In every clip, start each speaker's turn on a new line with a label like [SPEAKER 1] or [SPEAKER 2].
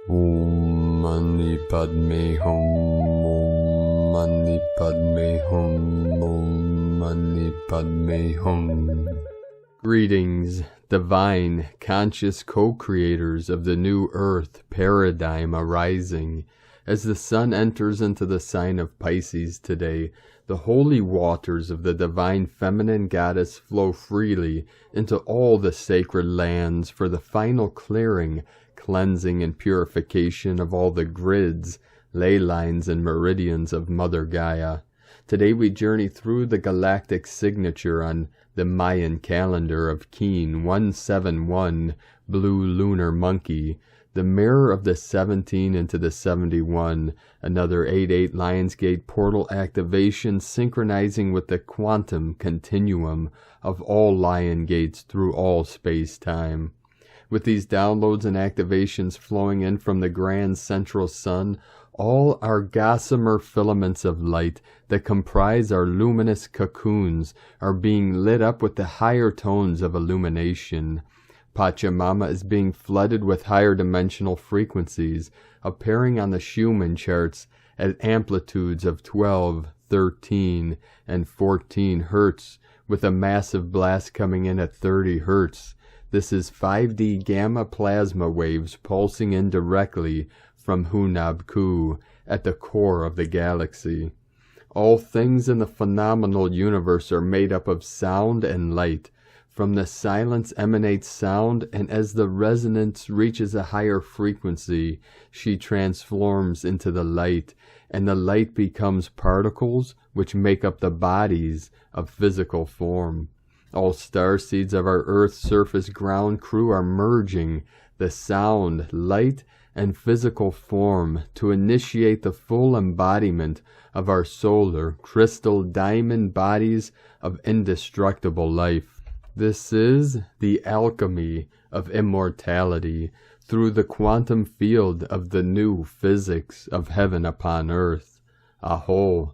[SPEAKER 1] Om Mani Padme Hum. Om Mani Padme Hum. Om Mani Padme Hum. Greetings, divine, conscious co-creators of the new earth paradigm arising. As the sun enters into the sign of Pisces today, the holy waters of the divine feminine goddess flow freely into all the sacred lands for the final clearing, cleansing, and purification of all the grids, ley lines, and meridians of Mother Gaia. Today we journey through the galactic signature on the Mayan calendar of Keen 171, blue lunar monkey, the mirror of the 17 into the 71, another 88 Lionsgate portal activation synchronizing with the quantum continuum of all Lion Gates through all space-time. With these downloads and activations flowing in from the grand central sun, all our gossamer filaments of light that comprise our luminous cocoons are being lit up with the higher tones of illumination. Pachamama is being flooded with higher dimensional frequencies, appearing on the Schumann charts at amplitudes of 12, 13, and 14 Hertz, with a massive blast coming in at 30 Hertz. This is 5D gamma plasma waves pulsing in directly from Hunab-Ku at the core of the galaxy. All things in the phenomenal universe are made up of sound and light. From the silence emanates sound, and as the resonance reaches a higher frequency, she transforms into the light, and the light becomes particles which make up the bodies of physical form. All starseeds of our Earth's surface ground crew are merging the sound, light, and physical form to initiate the full embodiment of our solar, crystal, diamond bodies of indestructible life. This is the alchemy of immortality through the quantum field of the new physics of heaven upon earth. Aho.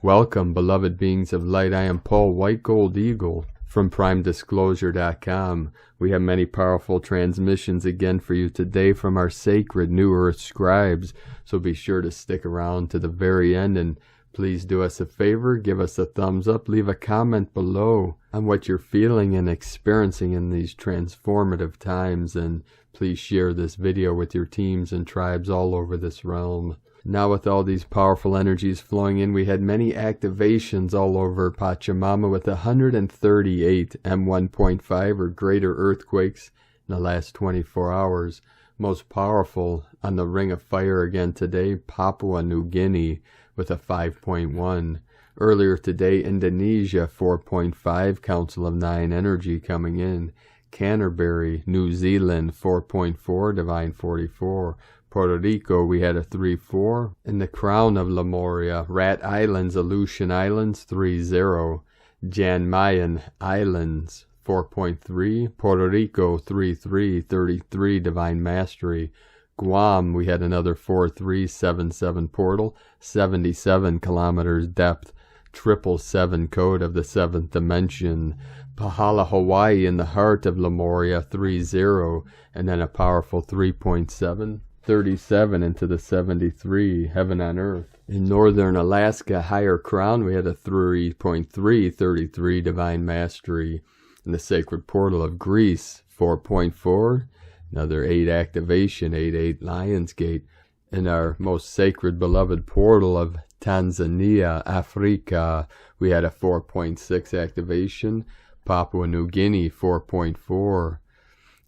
[SPEAKER 1] Welcome, beloved beings of light. I am Paul White Gold Eagle from PrimeDisclosure.com. We have many powerful transmissions again for you today from our sacred New Earth scribes, so be sure to stick around to the very end, and please do us a favor, give us a thumbs up, leave a comment below on what you're feeling and experiencing in these transformative times, and please share this video with your teams and tribes all over this realm. Now with all these powerful energies flowing in, we had many activations all over Pachamama with 138 M1.5 or greater earthquakes in the last 24 hours. Most powerful on the Ring of Fire again today, Papua New Guinea with a 5.1. Earlier today, Indonesia 4.5, Council of 9 energy coming in. Canterbury, New Zealand 4.4, Divine 44. Puerto Rico, we had a 3-4. In the Crown of Lemuria, Rat Islands, Aleutian Islands 3-0. Jan Mayen Islands 4.3. Puerto Rico 3-3, 33 Divine Mastery. Guam, we had another 4-3-7-7 portal, 77 kilometers depth, 777 code of the 7th dimension. Pahala, Hawaii, in the heart of Lemuria 3-0, and then a powerful 3.7. 37 into the 73, heaven on earth. In northern Alaska, Higher Crown, we had a 3.3, 33 Divine Mastery. In the sacred portal of Greece, 4.4, another 8 activation, 8 Lionsgate. In our most sacred beloved portal of Tanzania, Africa, we had a 4.6 activation. Papua New Guinea, 4.4.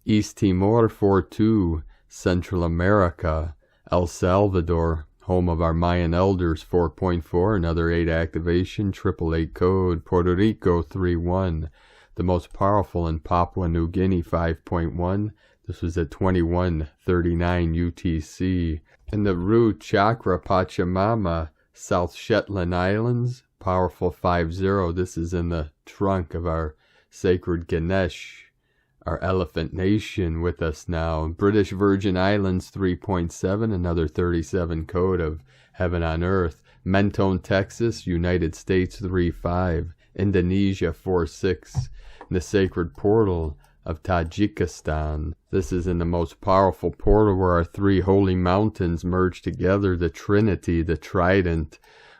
[SPEAKER 1] East Timor, 4.2. Central America, El Salvador, home of our Mayan elders, 4.4, another 8 activation, 888 code. Puerto Rico, 3.1. The most powerful in Papua New Guinea, 5.1. This was at 21:39 UTC. In the root chakra, Pachamama, South Shetland Islands, powerful 5-0. This is in the trunk of our sacred Ganesh, our elephant nation with us now. British Virgin Islands 3.7, another 37 code of heaven on earth. Mentone, Texas, United States 3.5. Indonesia 4.6. The sacred portal of Tajikistan. This is in the most powerful portal where our three holy mountains merge together, the Trinity, the Trident,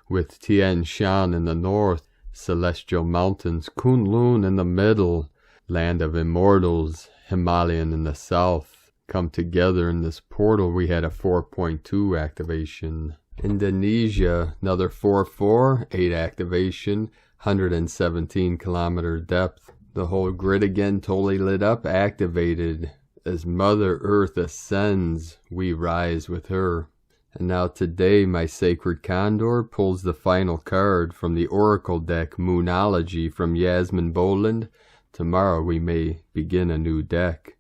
[SPEAKER 1] with Tian Shan in the north, Celestial Mountains, Kunlun in the middle, Land of Immortals, Himalayan in the south, come together in this portal. We had a 4.2 activation. Indonesia, another 4.4, 8 activation, 117 kilometer depth. The whole grid again totally lit up, activated. As Mother Earth ascends, we rise with her. And now today, my sacred Condor pulls the final card from the Oracle deck, Moonology, from Yasmin Boland. Tomorrow we may begin a new deck.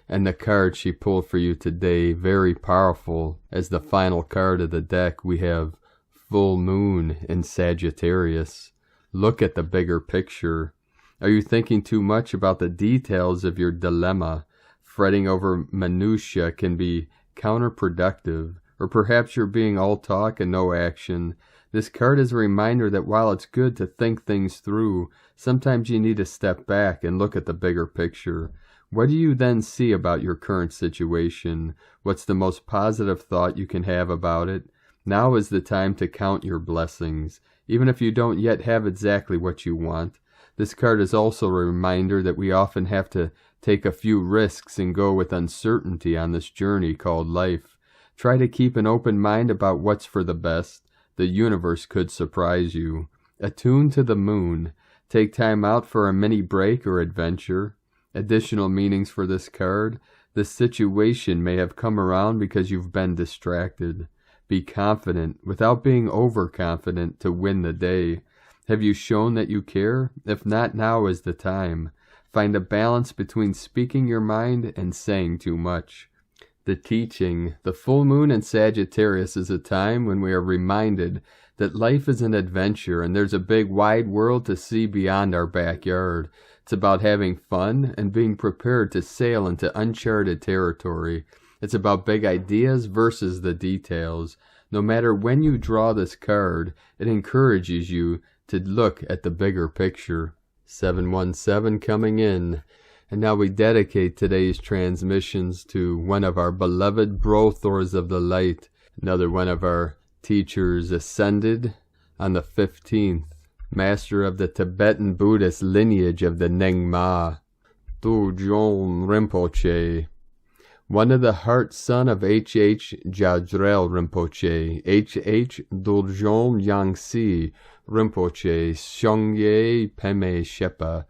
[SPEAKER 1] And the card she pulled for you today, very powerful. As the final card of the deck, we have Full Moon in Sagittarius. Look at the bigger picture. Are you thinking too much about the details of your dilemma? Fretting over minutiae can be counterproductive. Or perhaps you're being all talk and no action. This card is a reminder that while it's good to think things through, sometimes you need to step back and look at the bigger picture. What do you then see about your current situation? What's the most positive thought you can have about it? Now is the time to count your blessings, even if you don't yet have exactly what you want. This card is also a reminder that we often have to take a few risks and go with uncertainty on this journey called life. Try to keep an open mind about what's for the best. The universe could surprise you. Attune to the moon. Take time out for a mini break or adventure. Additional meanings for this card. This situation may have come around because you've been distracted. Be confident without being overconfident to win the day. Have you shown that you care? If not, now is the time. Find a balance between speaking your mind and saying too much. The teaching, the full moon in Sagittarius, is a time when we are reminded that life is an adventure and there's a big wide world to see beyond our backyard. It's about having fun and being prepared to sail into uncharted territory. It's about big ideas versus the details. No matter when you draw this card, it encourages you to look at the bigger picture. 717 coming in. And now we dedicate today's transmissions to one of our beloved Brothors of the Light. Another one of our teachers ascended on the 15th. Master of the Tibetan Buddhist lineage of the Nyingma, Dorjong Rinpoche. One of the heart son of H.H. Jadrel Rinpoche, H.H. Dorjong Yangtze Rinpoche, Shongye Peme Shepa,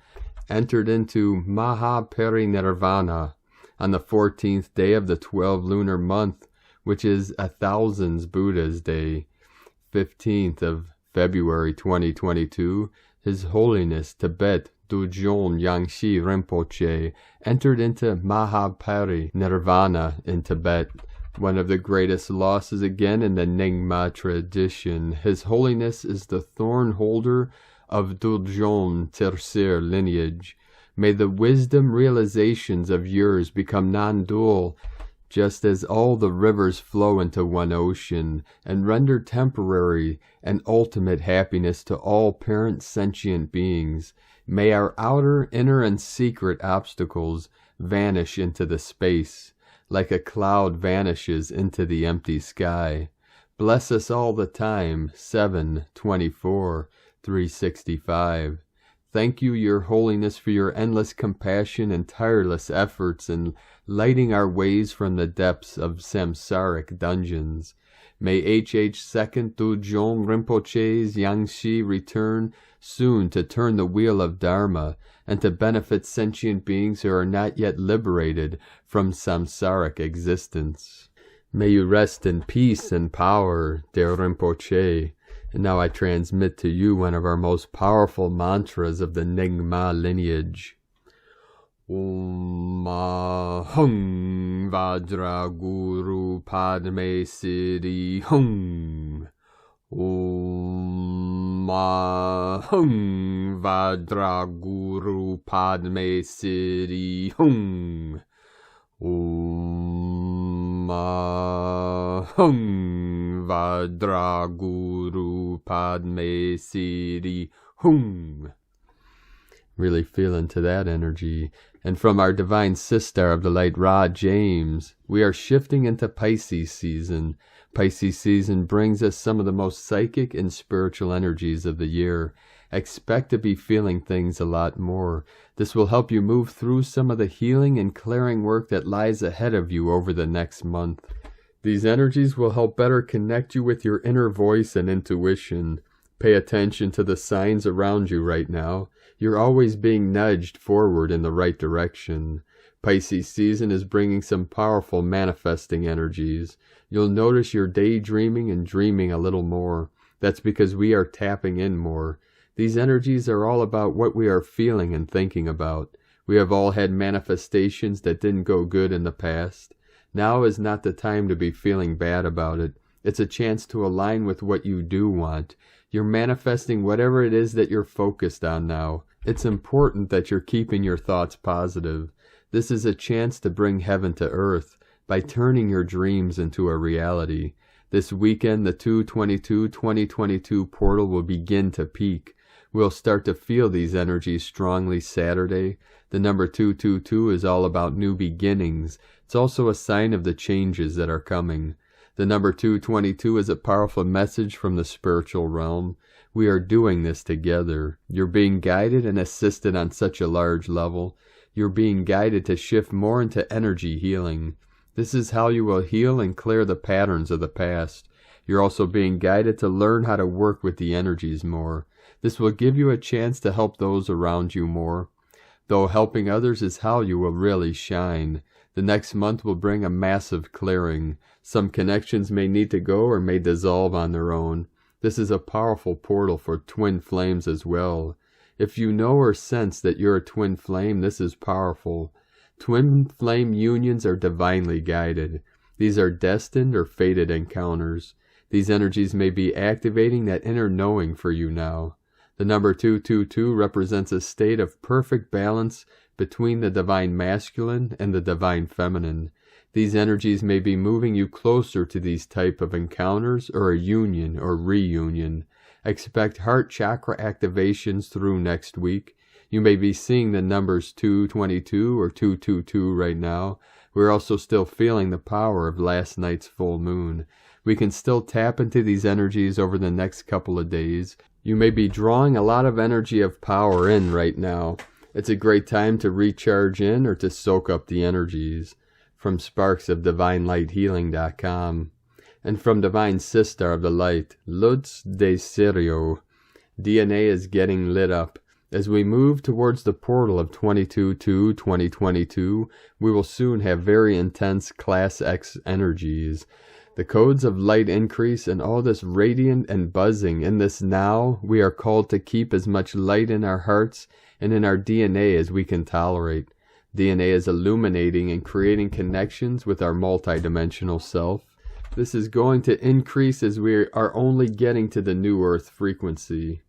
[SPEAKER 1] entered into Mahaparinirvana on the 14th day of the 12th lunar month, which is a Thousands Buddha's Day, 15th of February 2022. His Holiness Tibet Dorjong Yangtze Rinpoche entered into Mahaparinirvana in Tibet, one of the greatest losses again in the Nyingma tradition. His Holiness is the thorn holder of Dorjong Tercer lineage. May the wisdom realizations of yours become non-dual, just as all the rivers flow into one ocean, and render temporary and ultimate happiness to all parent sentient beings. May our outer, inner, and secret obstacles vanish into the space, like a cloud vanishes into the empty sky. Bless us all the time. 7/24/365. Thank you, Your Holiness, for your endless compassion and tireless efforts in lighting our ways from the depths of samsaric dungeons. May H.H. Second Dorjong Rinpoche's Yangtze return soon to turn the wheel of Dharma and to benefit sentient beings who are not yet liberated from samsaric existence. May you rest in peace and power, dear Rinpoche. And now I transmit to you one of our most powerful mantras of the Nyingma lineage. Om Hung Vajra Guru Padme Siddhi Hung. Om Hung Vajra Guru Padme Siddhi Hung. Om Hung Vajra Guru Padme Siddhi Hung. Really feel into that energy. And from our divine sister of the light, Ra James, we are shifting into Pisces season. Pisces season brings us some of the most psychic and spiritual energies of the year. Expect to be feeling things a lot more. This will help you move through some of the healing and clearing work that lies ahead of you over the next month. These energies will help better connect you with your inner voice and intuition. Pay attention to the signs around you right now. You're always being nudged forward in the right direction. Pisces season is bringing some powerful manifesting energies. You'll notice you're daydreaming and dreaming a little more. That's because we are tapping in more. These energies are all about what we are feeling and thinking about. We have all had manifestations that didn't go good in the past. Now is not the time to be feeling bad about it. It's a chance to align with what you do want. You're manifesting whatever it is that you're focused on now. It's important that you're keeping your thoughts positive. This is a chance to bring heaven to earth by turning your dreams into a reality. This weekend, the 2/22/2022 portal will begin to peak. We'll start to feel these energies strongly Saturday. The number 222 is all about new beginnings. It's also a sign of the changes that are coming. The number 222 is a powerful message from the spiritual realm. We are doing this together. You're being guided and assisted on such a large level. You're being guided to shift more into energy healing. This is how you will heal and clear the patterns of the past. You're also being guided to learn how to work with the energies more. This will give you a chance to help those around you more. Though helping others is how you will really shine. The next month will bring a massive clearing. Some connections may need to go or may dissolve on their own. This is a powerful portal for twin flames as well. If you know or sense that you're a twin flame, this is powerful. Twin flame unions are divinely guided. These are destined or fated encounters. These energies may be activating that inner knowing for you now. The number 222 represents a state of perfect balance between the divine masculine and the divine feminine. These energies may be moving you closer to these type of encounters or a union or reunion. Expect heart chakra activations through next week. You may be seeing the numbers 222 or 222 right now. We're also still feeling the power of last night's full moon. We can still tap into these energies over the next couple of days. You may be drawing a lot of energy of power in right now. It's a great time to recharge in or to soak up the energies. From sparksofdivinelighealing.com. And from Divine Sister of the Light, Lutz de Sirio. DNA is getting lit up. As we move towards the portal of 22/2/2022, we will soon have very intense Class X energies. The codes of light increase, and all this radiant and buzzing in this now, we are called to keep as much light in our hearts and in our DNA as we can tolerate. DNA is illuminating and creating connections with our multidimensional self. This is going to increase as we are only getting to the new Earth frequency.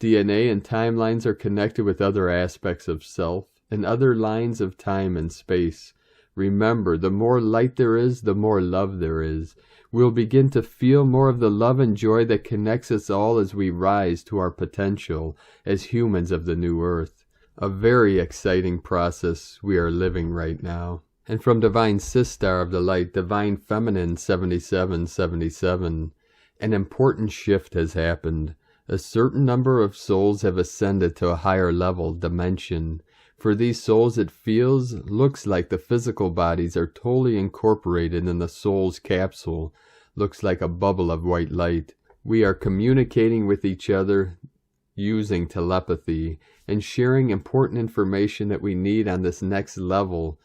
[SPEAKER 1] DNA and timelines are connected with other aspects of self and other lines of time and space. Remember, the more light there is, the more love there is. We'll begin to feel more of the love and joy that connects us all as we rise to our potential as humans of the new Earth. A very exciting process we are living right now. And from Divine Sister of the Light, Divine Feminine 7777, an important shift has happened. A certain number of souls have ascended to a higher level dimension. For these souls, it looks like the physical bodies are totally incorporated in the soul's capsule. Looks like a bubble of white light. We are communicating with each other using telepathy and sharing important information that we need on this next level,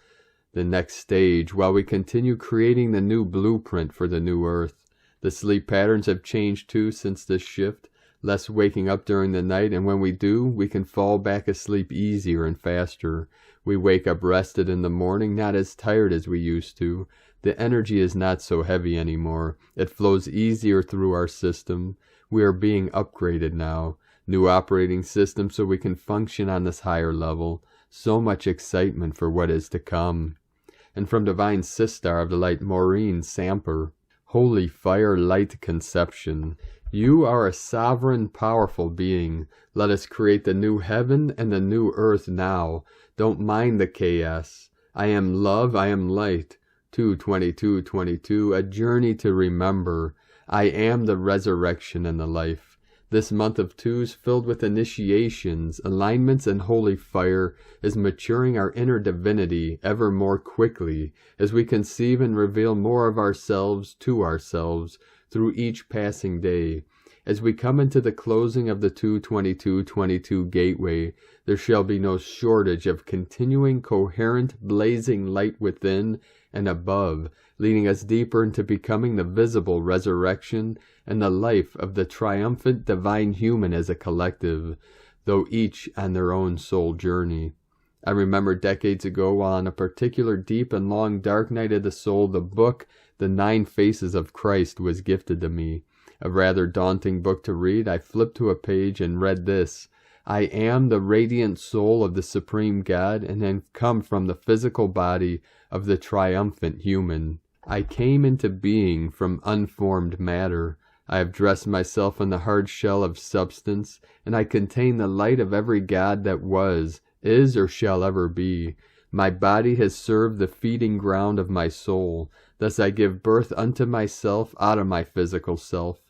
[SPEAKER 1] the next stage, while we continue creating the new blueprint for the new Earth. The sleep patterns have changed too since this shift. Less waking up during the night, and when we do, we can fall back asleep easier and faster. We wake up rested in the morning, not as tired as we used to. The energy is not so heavy anymore. It flows easier through our system. We are being upgraded now. New operating system so we can function on this higher level. So much excitement for what is to come. And from Divine Sister of the Light, Maureen Samper, Holy Fire Light Conception. You are a sovereign, powerful being. Let us create the new heaven and the new earth now. Don't mind the chaos. I am love, I am light. 2/22/22, a journey to remember. I am the resurrection and the life. This month of twos filled with initiations, alignments, and holy fire is maturing our inner divinity ever more quickly as we conceive and reveal more of ourselves to ourselves through each passing day. As we come into the closing of the 2/22/22 gateway, there shall be no shortage of continuing coherent blazing light within and above, leading us deeper into becoming the visible resurrection and the life of the triumphant divine human as a collective, though each on their own soul journey. I remember decades ago, while on a particular deep and long dark night of the soul, the book The 9 Faces of Christ was gifted to me. A rather daunting book to read, I flipped to a page and read this: I am the radiant soul of the Supreme God and have come from the physical body of the triumphant human. I came into being from unformed matter. I have dressed myself in the hard shell of substance, and I contain the light of every God that was, is, or shall ever be. My body has served the feeding ground of my soul. Thus I give birth unto myself out of my physical self.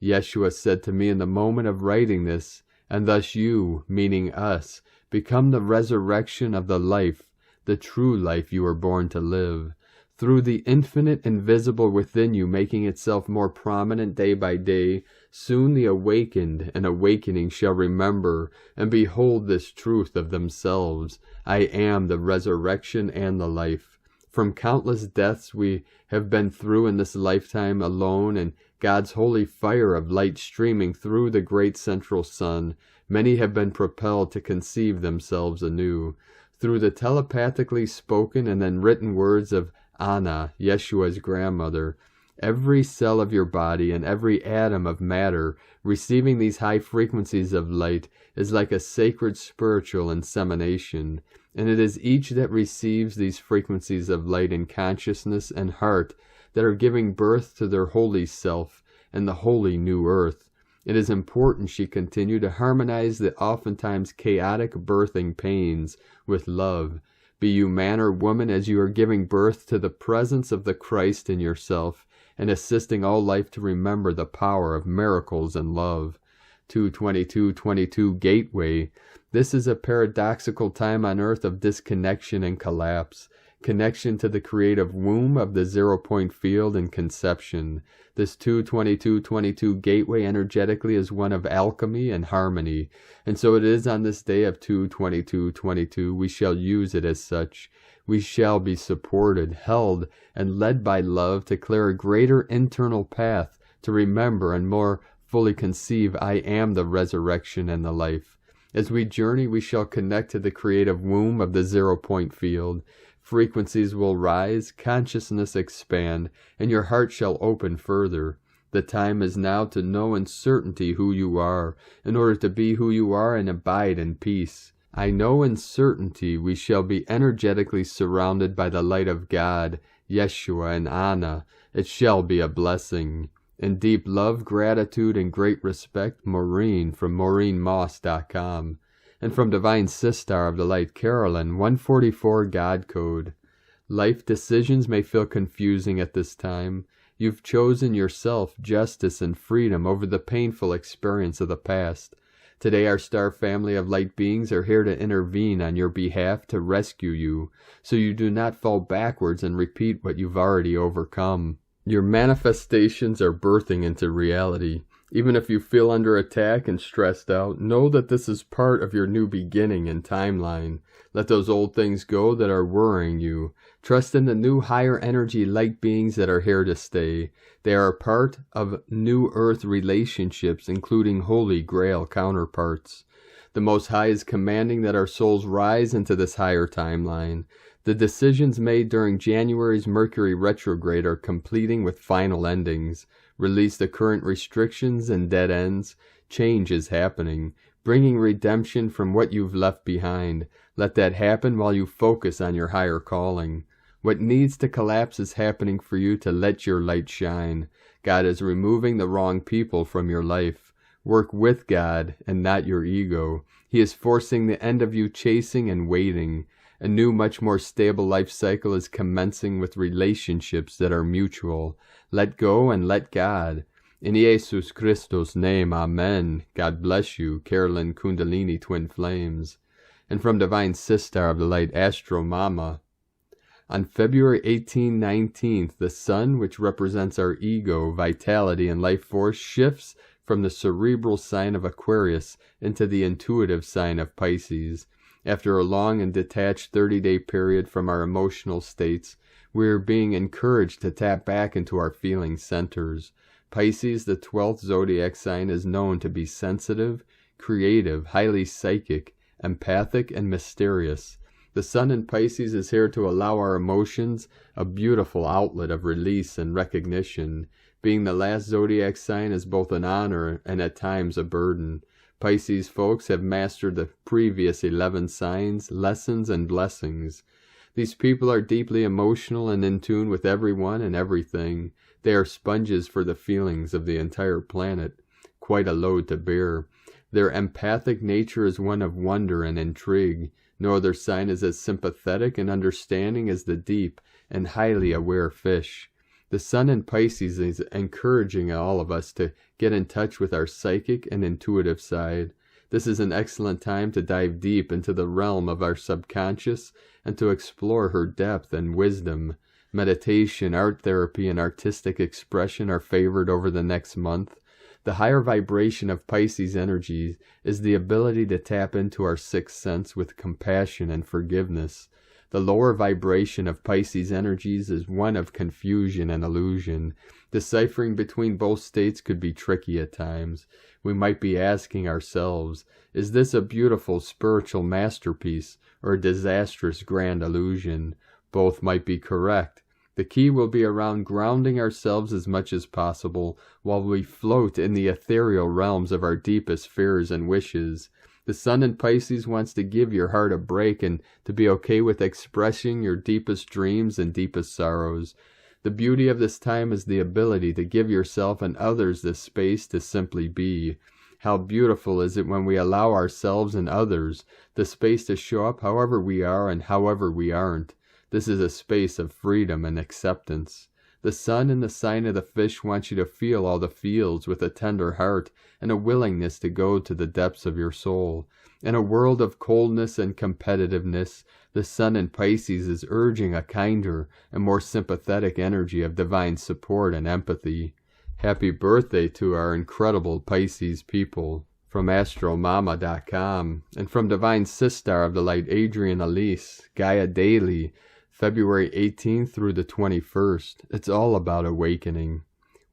[SPEAKER 1] Yeshua said to me in the moment of writing this, and thus you, meaning us, become the resurrection of the life, the true life you were born to live. Through the infinite invisible within you making itself more prominent day by day, soon the awakened and awakening shall remember and behold this truth of themselves. I am the resurrection and the life. From countless deaths we have been through in this lifetime alone, and God's holy fire of light streaming through the great central sun, many have been propelled to conceive themselves anew. Through the telepathically spoken and then written words of Anna, Yeshua's grandmother, every cell of your body and every atom of matter receiving these high frequencies of light is like a sacred spiritual insemination, and it is each that receives these frequencies of light in consciousness and heart that are giving birth to their holy self and the holy new earth. It is important, she continued, to harmonize the oftentimes chaotic birthing pains with love. Be you man or woman, as you are giving birth to the presence of the Christ in yourself and assisting all life to remember the power of miracles and love. 2/22/22 Gateway. This is a paradoxical time on earth of disconnection and collapse. Connection to the creative womb of the 0-point field and conception. This 2/22/22 gateway energetically is one of alchemy and harmony, and so it is on this day of 2/22/22 we shall use it as such. We shall be supported, held, and led by love to clear a greater internal path to remember and more fully conceive I am the resurrection and the life. As we journey, we shall connect to the creative womb of the 0-point field. Frequencies will rise, consciousness expand, and your heart shall open further. The time is now to know in certainty who you are, in order to be who you are and abide in peace. I know in certainty we shall be energetically surrounded by the light of God, Yeshua, and Anna. It shall be a blessing. In deep love, gratitude, and great respect, Maureen from MaureenMoss.com. And from Divine Sistar of the Light, Carolyn, 144 God Code. Life decisions may feel confusing at this time. You've chosen yourself, justice, and freedom over the painful experience of the past. Today our star family of light beings are here to intervene on your behalf to rescue you, so you do not fall backwards and repeat what you've already overcome. Your manifestations are birthing into reality. Even if you feel under attack and stressed out, know that this is part of your new beginning and timeline. Let those old things go that are worrying you. Trust in the new higher energy light beings that are here to stay. They are a part of new earth relationships, including Holy Grail counterparts. The Most High is commanding that our souls rise into this higher timeline. The decisions made during January's Mercury retrograde are completing with final endings. Release the current restrictions and dead ends. Change is happening, bringing redemption from what you've left behind. Let that happen while you focus on your higher calling. What needs to collapse is happening for you to let your light shine. God is removing the wrong people from your life. Work with God and not your ego. He is forcing the end of you chasing and waiting. A new, much more stable life cycle is commencing with relationships that are mutual. Let go and let God. In Jesus Christos' name, Amen. God bless you, Carolyn Kundalini Twin Flames. And from Divine Sister of the Light, Astro Mama. On February 18-19th, the sun, which represents our ego, vitality, and life force, shifts from the cerebral sign of Aquarius into the intuitive sign of Pisces. After a long and detached 30-day period from our emotional states, we are being encouraged to tap back into our feeling centers. Pisces, the 12th zodiac sign, is known to be sensitive, creative, highly psychic, empathic, and mysterious. The sun in Pisces is here to allow our emotions a beautiful outlet of release and recognition. Being the last zodiac sign is both an honor and at times a burden. Pisces folks have mastered the previous 11 signs, lessons, and blessings. These people are deeply emotional and in tune with everyone and everything. They are sponges for the feelings of the entire planet. Quite a load to bear. Their empathic nature is one of wonder and intrigue. No other sign is as sympathetic and understanding as the deep and highly aware fish. The sun in Pisces is encouraging all of us to get in touch with our psychic and intuitive side. This is an excellent time to dive deep into the realm of our subconscious and to explore her depth and wisdom. Meditation, art therapy, and artistic expression are favored over the next month. The higher vibration of Pisces energies is the ability to tap into our sixth sense with compassion and forgiveness. The lower vibration of Pisces energies is one of confusion and illusion. Deciphering between both states could be tricky at times. We might be asking ourselves, is this a beautiful spiritual masterpiece or a disastrous grand illusion? Both might be correct. The key will be around grounding ourselves as much as possible while we float in the ethereal realms of our deepest fears and wishes. The sun in Pisces wants to give your heart a break and to be okay with expressing your deepest dreams and deepest sorrows. The beauty of this time is the ability to give yourself and others the space to simply be. How beautiful is it when we allow ourselves and others the space to show up however we are and however we aren't. This is a space of freedom and acceptance. The sun in the sign of the fish wants you to feel all the feels with a tender heart and a willingness to go to the depths of your soul. In a world of coldness and competitiveness, the sun in Pisces is urging a kinder and more sympathetic energy of divine support and empathy. Happy birthday to our incredible Pisces people. From astromama.com and from Divine Sister of the Light, Adrian Elise, Gaia Daily, February 18th through the 21st. It's all about awakening.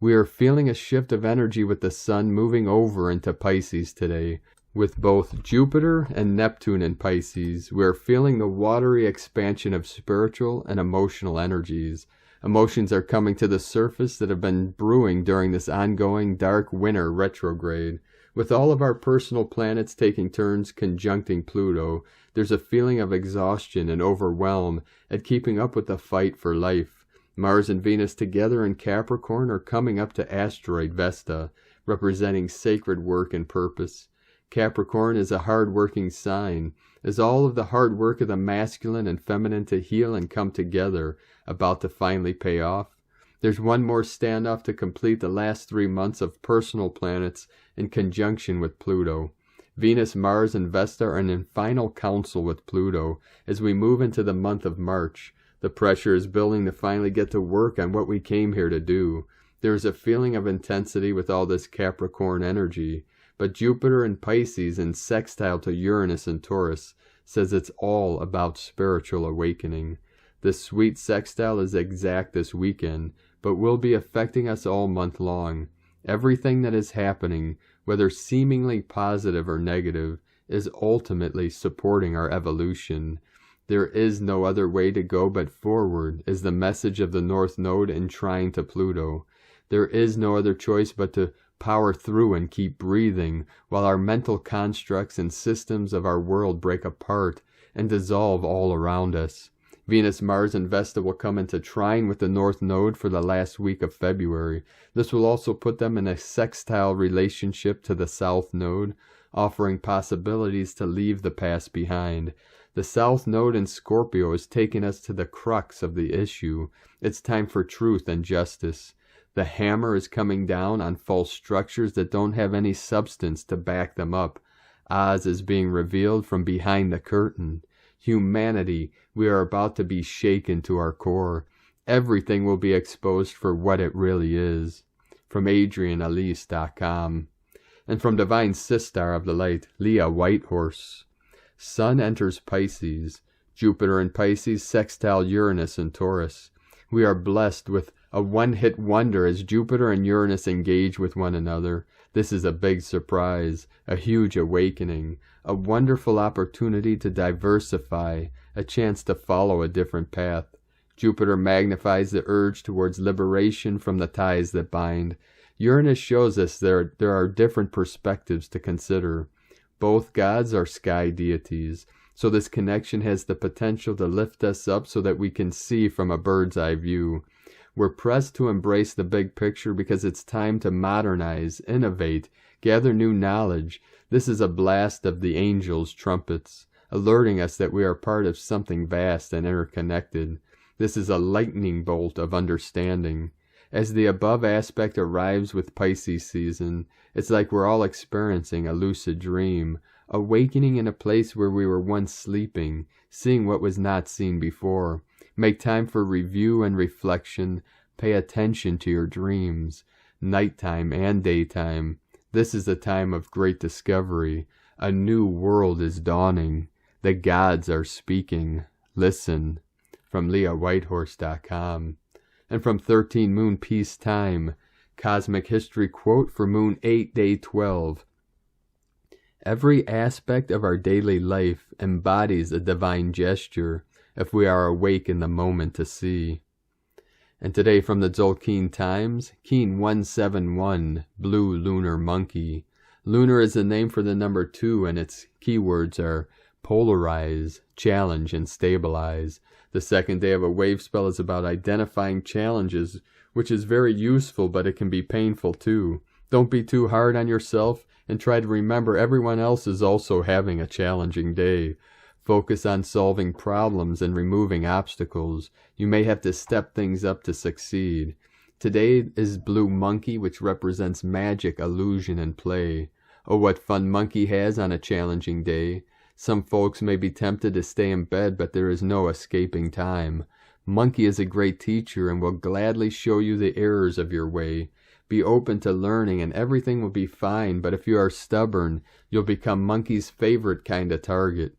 [SPEAKER 1] We are feeling a shift of energy with the sun moving over into Pisces today. With both Jupiter and Neptune in Pisces, we are feeling the watery expansion of spiritual and emotional energies. Emotions are coming to the surface that have been brewing during this ongoing dark winter retrograde. With all of our personal planets taking turns conjuncting Pluto, there's a feeling of exhaustion and overwhelm at keeping up with the fight for life. Mars and Venus together in Capricorn are coming up to asteroid Vesta, representing sacred work and purpose. Capricorn is a hard-working sign, is all of the hard work of the masculine and feminine to heal and come together, about to finally pay off. There's one more standoff to complete the last 3 months of personal planets in conjunction with Pluto. Venus, Mars, and Vesta are in final council with Pluto as we move into the month of March. The pressure is building to finally get to work on what we came here to do. There is a feeling of intensity with all this Capricorn energy, but Jupiter in Pisces in sextile to Uranus and Taurus says it's all about spiritual awakening. This sweet sextile is exact this weekend, but will be affecting us all month long. Everything that is happening, whether seemingly positive or negative, is ultimately supporting our evolution. There is no other way to go but forward, is the message of the North Node enshrined to Pluto. There is no other choice but to power through and keep breathing, while our mental constructs and systems of our world break apart and dissolve all around us. Venus, Mars, and Vesta will come into trine with the North Node for the last week of February. This will also put them in a sextile relationship to the South Node, offering possibilities to leave the past behind. The South Node in Scorpio is taking us to the crux of the issue. It's time for truth and justice. The hammer is coming down on false structures that don't have any substance to back them up. Oz is being revealed from behind the curtain. Humanity, we are about to be shaken to our core. Everything will be exposed for what it really is. From AdrianElise.com. And from Divine Sister of the Light, Leah Whitehorse. Sun enters Pisces. Jupiter in Pisces, sextile Uranus in Taurus. We are blessed with a one-hit wonder as Jupiter and Uranus engage with one another. This is a big surprise, a huge awakening, a wonderful opportunity to diversify, a chance to follow a different path. Jupiter magnifies the urge towards liberation from the ties that bind. Uranus shows us there are different perspectives to consider. Both gods are sky deities, so this connection has the potential to lift us up so that we can see from a bird's eye view. We're pressed to embrace the big picture because it's time to modernize, innovate, gather new knowledge. This is a blast of the angels' trumpets, alerting us that we are part of something vast and interconnected. This is a lightning bolt of understanding. As the above aspect arrives with Pisces season, it's like we're all experiencing a lucid dream, awakening in a place where we were once sleeping, seeing what was not seen before. Make time for review and reflection. Pay attention to your dreams, nighttime and daytime. This is a time of great discovery. A new world is dawning. The gods are speaking. Listen. From LeahWhitehorse.com. And from 13 Moon Peace Time, Cosmic History Quote for Moon 8, Day 12. Every aspect of our daily life embodies a divine gesture if we are awake in the moment to see. And today from the Tzolk'in Times, Keen 171, Blue Lunar Monkey. Lunar is the name for the number 2, and its keywords are polarize, challenge, and stabilize. The second day of a wave spell is about identifying challenges, which is very useful, but it can be painful too. Don't be too hard on yourself, and try to remember everyone else is also having a challenging day. Focus on solving problems and removing obstacles. You may have to step things up to succeed. Today is Blue Monkey, which represents magic, illusion, and play. Oh, what fun Monkey has on a challenging day. Some folks may be tempted to stay in bed, but there is no escaping time. Monkey is a great teacher and will gladly show you the errors of your way. Be open to learning and everything will be fine, but if you are stubborn, you'll become Monkey's favorite kind of target.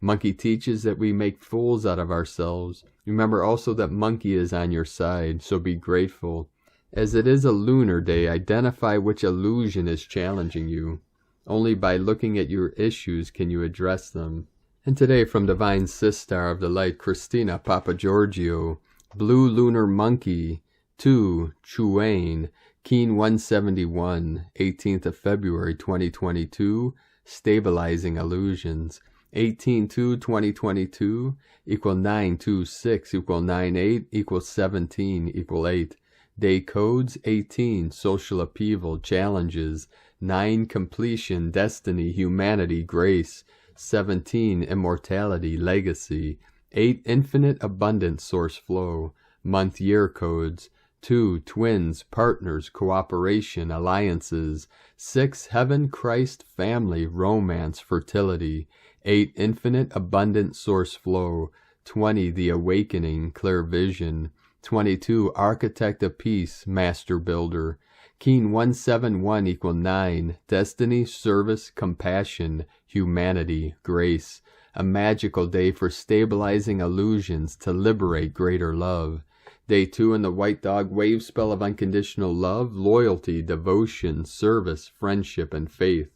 [SPEAKER 1] Monkey teaches that we make fools out of ourselves. Remember also that Monkey is on your side, so be grateful. As it is a lunar day, identify which illusion is challenging you. Only by looking at your issues can you address them. And today from Divine Sister of the Light, Christina Papagiorgio, Blue Lunar Monkey, 2, Chuane, Keen 171, 18th of February 2022, Stabilizing Illusions. 18-2-2022 equal 9-2-6 equal 9-8 equal 17 equal 8. Day codes 18, social upheaval, challenges, 9, completion, destiny, humanity, grace, 17, immortality, legacy, 8, infinite, abundant, source flow, month year codes, 2, twins, partners, cooperation, alliances, 6, heaven, Christ, family, romance, fertility, 8, infinite, abundant, source flow, 20, the awakening, clear vision, 22, architect of peace, master builder, Keen 171 equal 9, destiny, service, compassion, humanity, grace, a magical day for stabilizing illusions to liberate greater love. Day 2 in the White Dog wave spell of unconditional love, loyalty, devotion, service, friendship, and faith.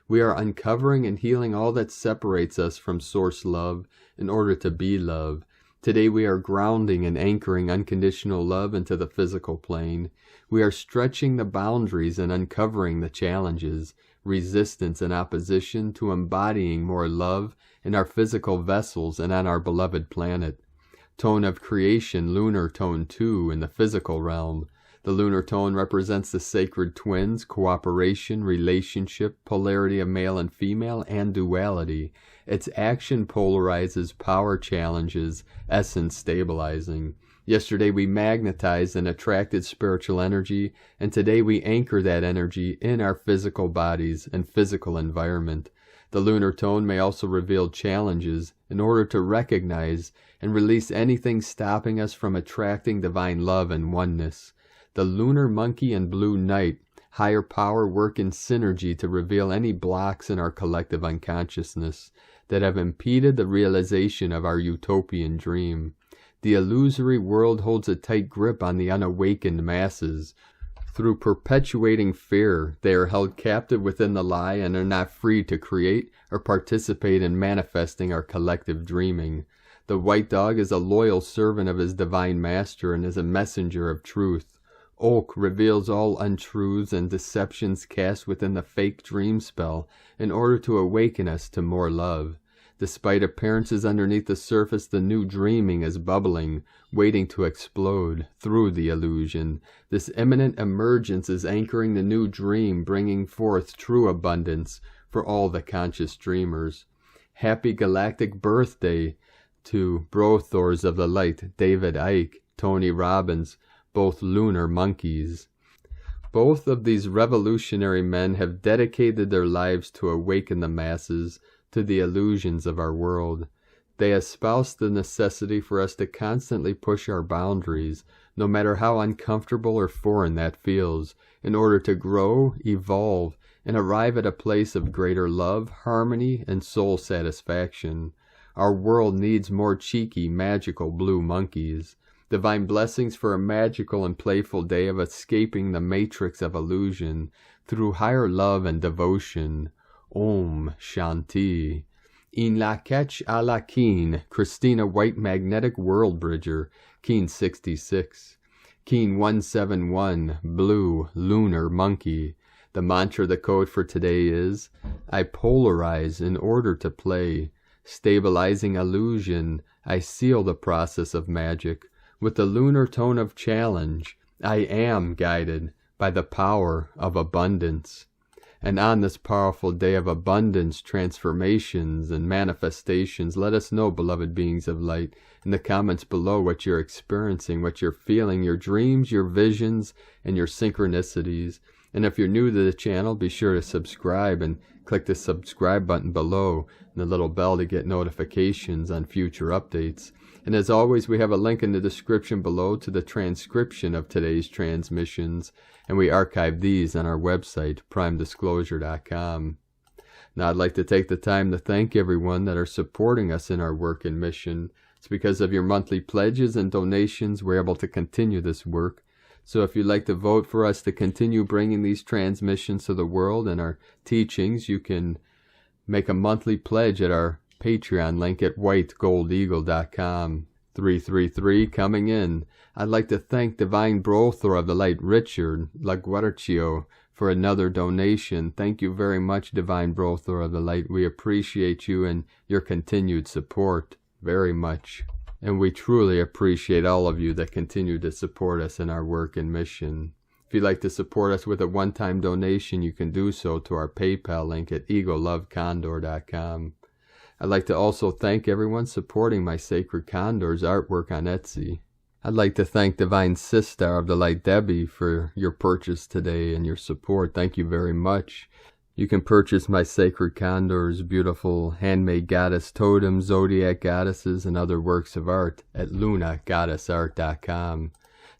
[SPEAKER 1] We are uncovering and healing all that separates us from source love in order to be love. Today we are grounding and anchoring unconditional love into the physical plane. We are stretching the boundaries and uncovering the challenges, resistance, and opposition to embodying more love in our physical vessels and on our beloved planet. Tone of creation, lunar tone 2 in the physical realm. The lunar tone represents the sacred twins, cooperation, relationship, polarity of male and female, and duality. Its action polarizes, power challenges, essence stabilizing. Yesterday we magnetized and attracted spiritual energy, and today we anchor that energy in our physical bodies and physical environment. The lunar tone may also reveal challenges in order to recognize and release anything stopping us from attracting divine love and oneness. The lunar monkey and blue knight, higher power, work in synergy to reveal any blocks in our collective unconsciousness that have impeded the realization of our utopian dream. The illusory world holds a tight grip on the unawakened masses. Through perpetuating fear, they are held captive within the lie and are not free to create or participate in manifesting our collective dreaming. The white dog is a loyal servant of his divine master and is a messenger of truth. Oak reveals all untruths and deceptions cast within the fake dream spell in order to awaken us to more love. Despite appearances underneath the surface, the new dreaming is bubbling, waiting to explode through the illusion. This imminent emergence is anchoring the new dream, bringing forth true abundance for all the conscious dreamers. Happy galactic birthday to Brothors of the Light, David Icke, Tony Robbins, both lunar monkeys. Both of these revolutionary men have dedicated their lives to awaken the masses to the illusions of our world. They espouse the necessity for us to constantly push our boundaries, no matter how uncomfortable or foreign that feels, in order to grow, evolve, and arrive at a place of greater love, harmony, and soul satisfaction. Our world needs more cheeky, magical blue monkeys. Divine blessings for a magical and playful day of escaping the matrix of illusion through higher love and devotion. Om Shanti. In la catch a la Keen, Christina White Magnetic World Bridger, Keen 66. Keen 171, Blue, Lunar Monkey. The mantra, the code for today is, I polarize in order to play. Stabilizing illusion, I seal the process of magic. With the lunar tone of challenge, I am guided by the power of abundance. And on this powerful day of abundance, transformations, and manifestations, let us know, beloved beings of light, in the comments below what you're experiencing, what you're feeling, your dreams, your visions, and your synchronicities. And if you're new to the channel, be sure to subscribe and click the subscribe button below and the little bell to get notifications on future updates. And as always, we have a link in the description below to the transcription of today's transmissions, and we archive these on our website, primedisclosure.com. Now, I'd like to take the time to thank everyone that are supporting us in our work and mission. It's because of your monthly pledges and donations we're able to continue this work. So if you'd like to vote for us to continue bringing these transmissions to the world and our teachings, you can make a monthly pledge at our Patreon link at whitegoldeagle.com. 333 coming in. I'd like to thank Divine Brother of the Light Richard Laguarcio for another donation. Thank you very much, Divine Brother of the Light. We appreciate you and your continued support very much. And we truly appreciate all of you that continue to support us in our work and mission. If you'd like to support us with a one-time donation, you can do so to our PayPal link at egolovecondor.com. I'd like to also thank everyone supporting my Sacred Condors artwork on Etsy. I'd like to thank Divine Sister of the Light Debbie for your purchase today and your support. Thank you very much. You can purchase my Sacred Condors, beautiful handmade goddess totems, zodiac goddesses, and other works of art at lunagoddessart.com.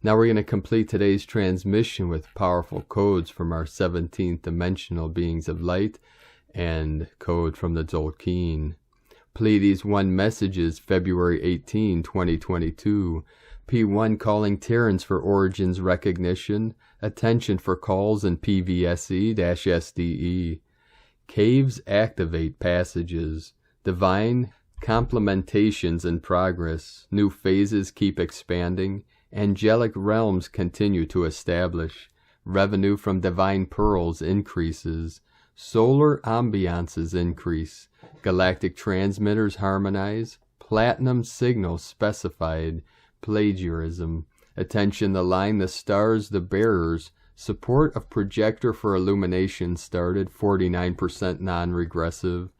[SPEAKER 1] Now we're going to complete today's transmission with powerful codes from our 17th dimensional beings of light and code from the Tzolk'in. Pleiades 1 messages, February 18, 2022. P1 calling Terrans for origins recognition. Attention for calls in PVSE-SDE. Caves activate passages. Divine complementations in progress. New phases keep expanding. Angelic realms continue to establish. Revenue from divine pearls increases. Solar ambiances increase. Galactic transmitters harmonize. platinum signal specified. Plagiarism. Attention, the line, the stars, the bearers. Support of projector for illumination started, 49% non-regressive.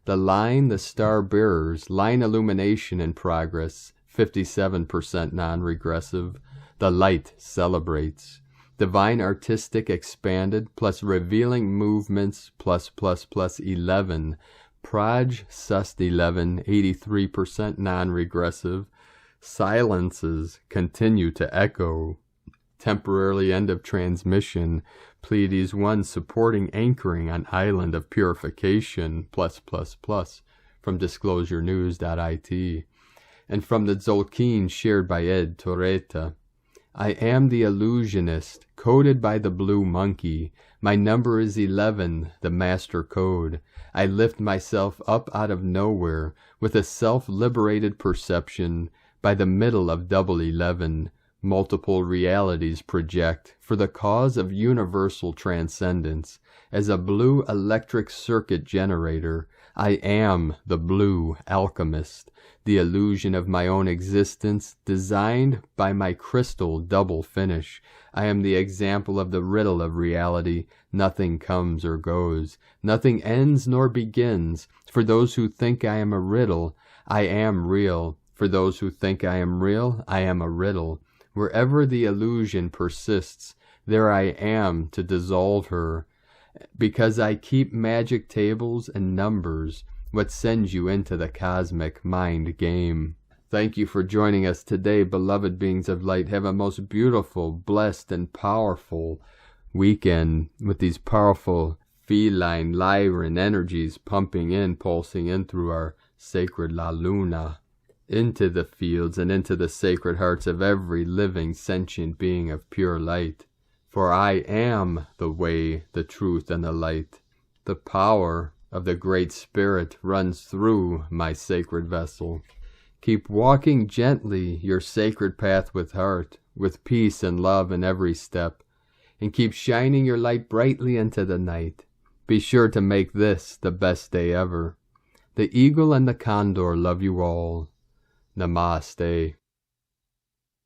[SPEAKER 1] The line, the star bearers, line illumination in progress, 57% non-regressive. The light celebrates. Divine artistic expanded, plus revealing movements, plus 11. Praj Sust 11, 83% non-regressive. Silences continue to echo. Temporarily end of transmission. Pleiades 1 supporting anchoring on island of purification, plus from disclosurenews.it. And from the Zolkeen shared by Ed Torreta. I am the illusionist, coded by the blue monkey. My number is 11, the master code. I lift myself up out of nowhere with a self-liberated perception. By the middle of double 11, multiple realities project for the cause of universal transcendence. As a blue electric circuit generator, I am the blue alchemist, the illusion of my own existence designed by my crystal double finish. I am the example of the riddle of reality. Nothing comes or goes. Nothing ends nor begins. For those who think I am a riddle, I am real. For those who think I am real, I am a riddle. Wherever the illusion persists, there I am to dissolve her. Because I keep magic tables and numbers, what sends you into the cosmic mind game. Thank you for joining us today, beloved beings of light. Have a most beautiful, blessed, and powerful weekend with these powerful feline, lyran energies pumping in, pulsing in through our sacred La Luna, into the fields and into the sacred hearts of every living sentient being of pure light. For I am the way, the truth, and the light. The power of the Great Spirit runs through my sacred vessel. Keep walking gently your sacred path with heart, with peace and love in every step, and keep shining your light brightly into the night. Be sure to make this the best day ever. The eagle and the condor love you all. Namaste.